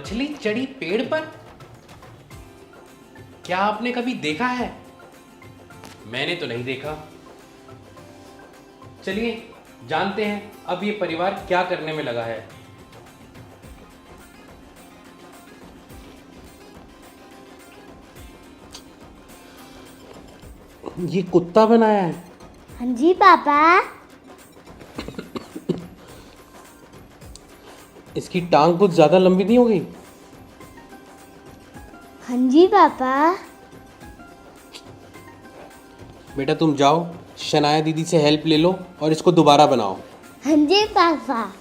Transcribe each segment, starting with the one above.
मछली चढ़ी पेड़ पर? क्या आपने कभी देखा है? मैंने तो नहीं देखा। चलिए जानते हैं अब ये परिवार क्या करने में लगा है। ये कुत्ता बनाया है? हाँ जी पापा। इसकी टांग कुछ ज्यादा लंबी नहीं हो गई? हाँ जी पापा। बेटा तुम जाओ, शनाया दीदी से हेल्प ले लो और इसको दोबारा बनाओ। हाँ जी पापा।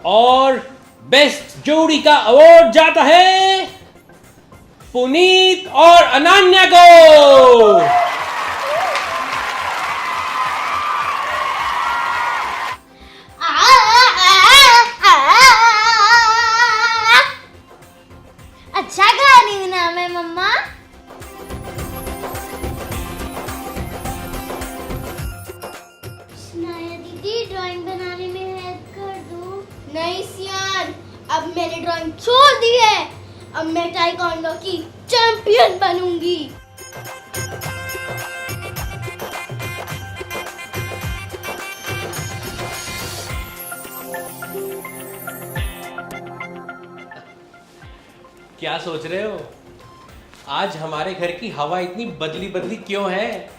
और बेस्ट जोड़ी का अवार्ड जाता है पुनीत और अनन्या को। अच्छा गा रही हूँ ना मैं मम्मा? शनाया दीदी ड्राइंग बनाने में हेल्प कर दो। नहीं सियान, अब मैंने ड्राइंग छोड़ दी है। अब मैं ताइक्वांडो की चैंपियन बनूंगी। क्या सोच रहे हो आज हमारे घर की हवा इतनी बदली बदली क्यों है?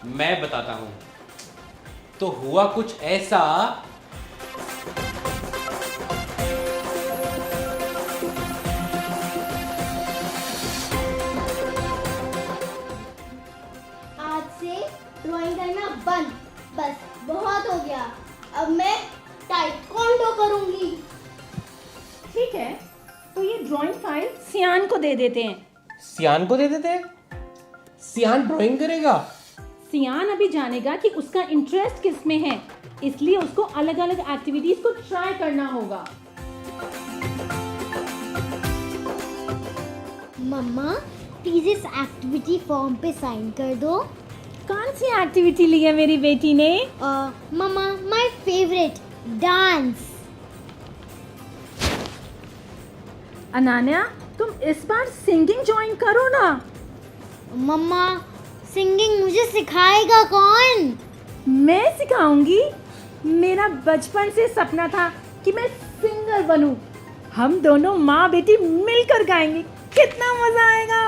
मैं बताता हूं। तो हुआ कुछ ऐसा आज से ड्राइंग करना बंद। बस बहुत हो गया। अब मैं ताइक्वांडो करूंगी। ठीक है, तो ये ड्राइंग फाइल सियान को दे देते हैं। सियान को दे देते हैं? सियान ड्राइंग करेगा? सियान अभी जानेगा कि उसका इंटरेस्ट किस में है, इसलिए उसको अलग अलग एक्टिविटीज को ट्राई करना होगा। मम्मा प्लीज इस एक्टिविटी फॉर्म पे साइन कर दो। कौन सी एक्टिविटी ली है मेरी बेटी ने? मम्मा माय फेवरेट डांस। अनान्या, तुम इस बार सिंगिंग ज्वाइन करो ना। मम्मा सिंगिंग मुझे सिखाएगा कौन? मैं सिखाऊंगी। मेरा बचपन से सपना था कि मैं सिंगर बनूं। हम दोनों माँ बेटी मिलकर गाएंगे, कितना मजा आएगा।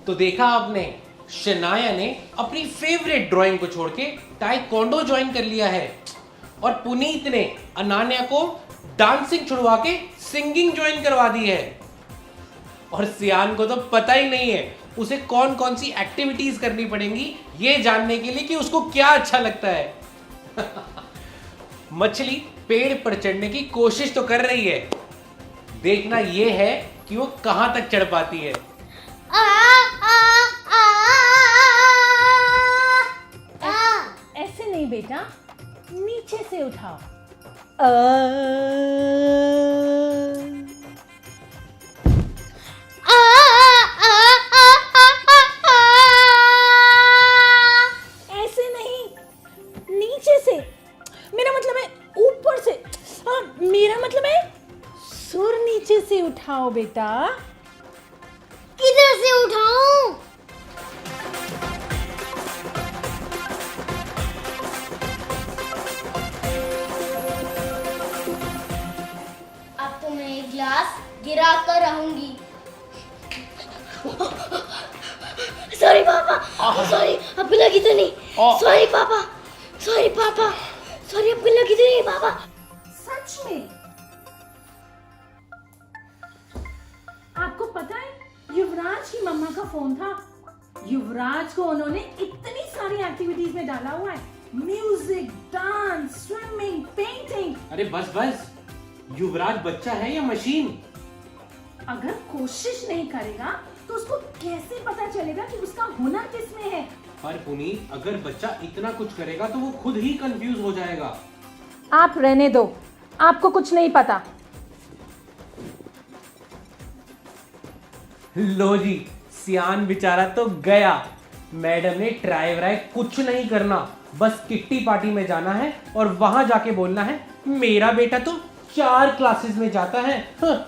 तो देखा आपने, शनाया ने अपनी फेवरेट ड्राइंग को छोड़ के ताइक्वांडो ज्वाइन कर लिया है और पुनीत ने अनन्या को डांसिंग छुड़वा के सिंगिंग ज्वाइन करवा दी है। और सियान को तो पता ही नहीं है उसे कौन कौन सी एक्टिविटीज करनी पड़ेंगी ये जानने के लिए कि उसको क्या अच्छा लगता है। मछली पेड़ पर चढ़ने की कोशिश तो कर रही है, देखना यह है कि वो कहां तक चढ़ पाती है। ऐसे नहीं बेटा, नीचे से उठाओ। ऐसे नहीं, नीचे से। मेरा मतलब है ऊपर से। मेरा मतलब है सुर नीचे से उठाओ बेटा। किधर से उठाऊं? अब तो मैं एक गिलास गिरा कर रहूंगी। सॉरी पापा, सॉरी, अब लगी तो नहीं। सॉरी पापा, सॉरी पापा, सॉरी, अब लगी तो नहीं पापा। सच में? आपको पता है युवराज की मम्मा का फोन था। युवराज को उन्होंने इतनी सारी एक्टिविटीज में डाला हुआ है, म्यूजिक, डांस, स्विमिंग, पेंटिंग। अरे बस बस, युवराज बच्चा है या मशीन? अगर कोशिश नहीं करेगा तो उसको कैसे पता चलेगा कि उसका हुनर किसमें है? पर पुनीत, अगर बच्चा इतना कुछ करेगा तो वो खुद ही कंफ्यूज हो जाएगा। आप रहने दो, आपको कुछ नहीं पता। लो जी, सियान बेचारा तो गया। मैडम ने ट्राई व्राई कुछ नहीं करना, बस किट्टी पार्टी में जाना है और वहां जाके बोलना है मेरा बेटा तो 4 क्लासेस में जाता है। हाँ।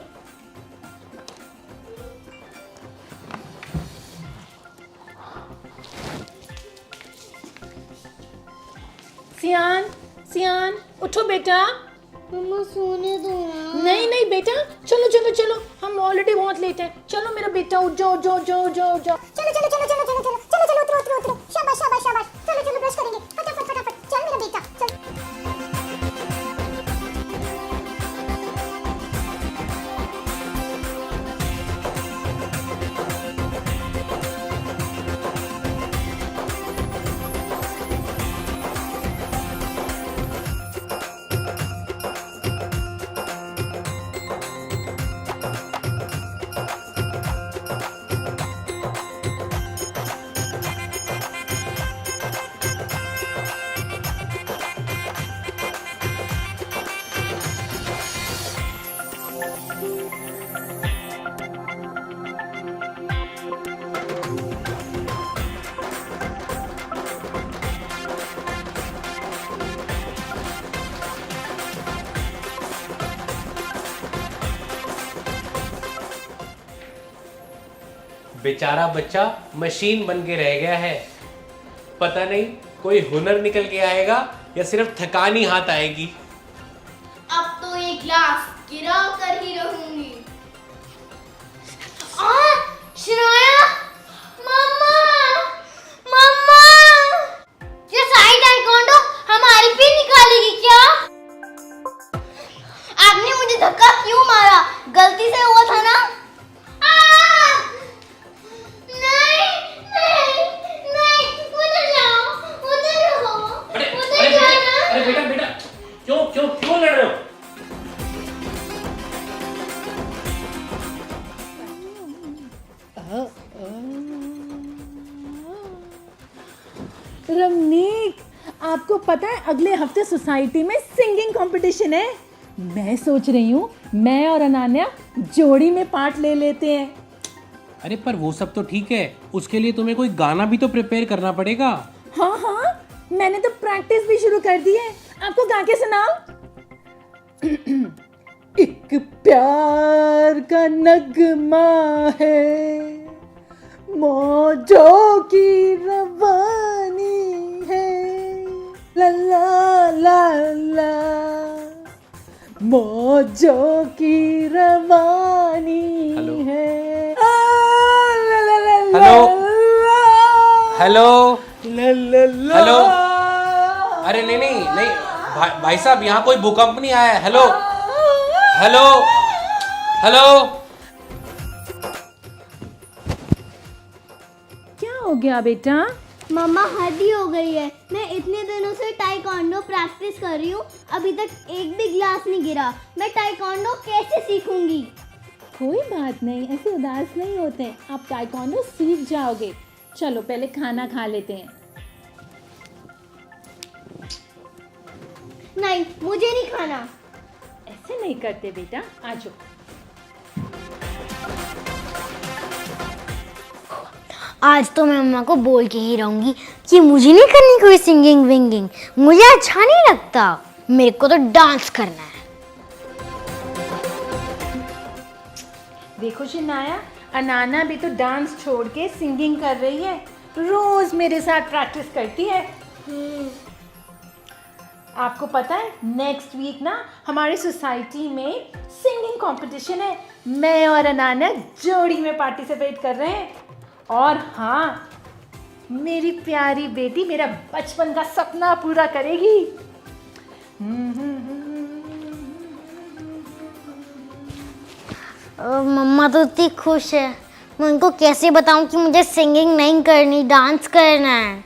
सियान, सियान, उठो बेटा। मम्मा सोने दो यार। नहीं नहीं बेटा, चलो चलो चलो, हम ऑलरेडी बहुत लेट हैं। चलो मेरा बेटा, उठ जाओ, जाओ जाओ जाओ जाओ। चलो चलो चलो चलो चलो चलो चलो चलो उतरो उतरो उतरो, शाबाश शाबाश शाबाश, चलो चलो ब्रश करेंगे, फटाफट फटाफट, चल मेरा बेटा चल। बेचारा बच्चा मशीन बन के रह गया है। पता नहीं कोई हुनर निकल के आएगा या सिर्फ थकान ही हाथ आएगी। अब तो ये ग्लास गिरा कर ही रहूंगी। शनाया, मम्मा, मम्मा, ये सारी ताइक्वांडो हमारी भी निकालेगी क्या? आपने मुझे धक्का क्यों मारा? गलती से हुआ था ना? नहीं, नहीं, नहीं, उधर जाओ, उधर रहो, उधर जाना। अरे बेटा बेटा, क्यों क्यों क्यों लड़ रहे हो? रमनीक, आपको पता है अगले हफ्ते सोसाइटी में सिंगिंग कंपटीशन है। मैं सोच रही हूँ मैं और अनान्या जोड़ी में पार्ट ले लेते हैं। अरे पर वो सब तो ठीक है, उसके लिए तुम्हें कोई गाना भी तो प्रिपेयर करना पड़ेगा। हाँ हाँ, मैंने तो प्रैक्टिस भी शुरू कर दी है। आपको गा के सुनाओ। एक प्यार का नगमा है, मौजों की रवानी है, ला ला ला ला, मौजों की रवानी हेलो। है। Hello hello hello. अरे नहीं नहीं नहीं, भाई साहब यहाँ कोई भूकंप नहीं आया है। Hello hello hello. क्या हो गया बेटा? मम्मा हद ही हो गई है। मैं इतने दिनों से टाइक्वांडो प्रैक्टिस कर रही हूँ, अभी तक एक भी ग्लास नहीं गिरा। मैं टाइक्वांडो कैसे सीखूंगी? कोई बात नहीं, ऐसे उदास नहीं होते, आप ताइक्वांडो सीख जाओगे। चलो पहले खाना खा लेते हैं। नहीं, मुझे नहीं खाना। ऐसे नहीं करते बेटा, आ जाओ। आज तो मैं मम्मा को बोल के ही रहूंगी कि मुझे नहीं करनी कोई सिंगिंग विंगिंग, मुझे अच्छा नहीं लगता, मेरे को तो डांस करना है। देखो शनाया, अनाना भी तो डांस छोड़ के सिंगिंग कर रही है, रोज मेरे साथ प्रैक्टिस करती है। आपको पता है नेक्स्ट वीक ना हमारी सोसाइटी में सिंगिंग कंपटीशन है। मैं और अनाना जोड़ी में पार्टिसिपेट कर रहे हैं। और हाँ, मेरी प्यारी बेटी मेरा बचपन का सपना पूरा करेगी। मम्मा तो इतनी खुश है, मैं उनको कैसे बताऊं कि मुझे सिंगिंग नहीं करनी, डांस करना है।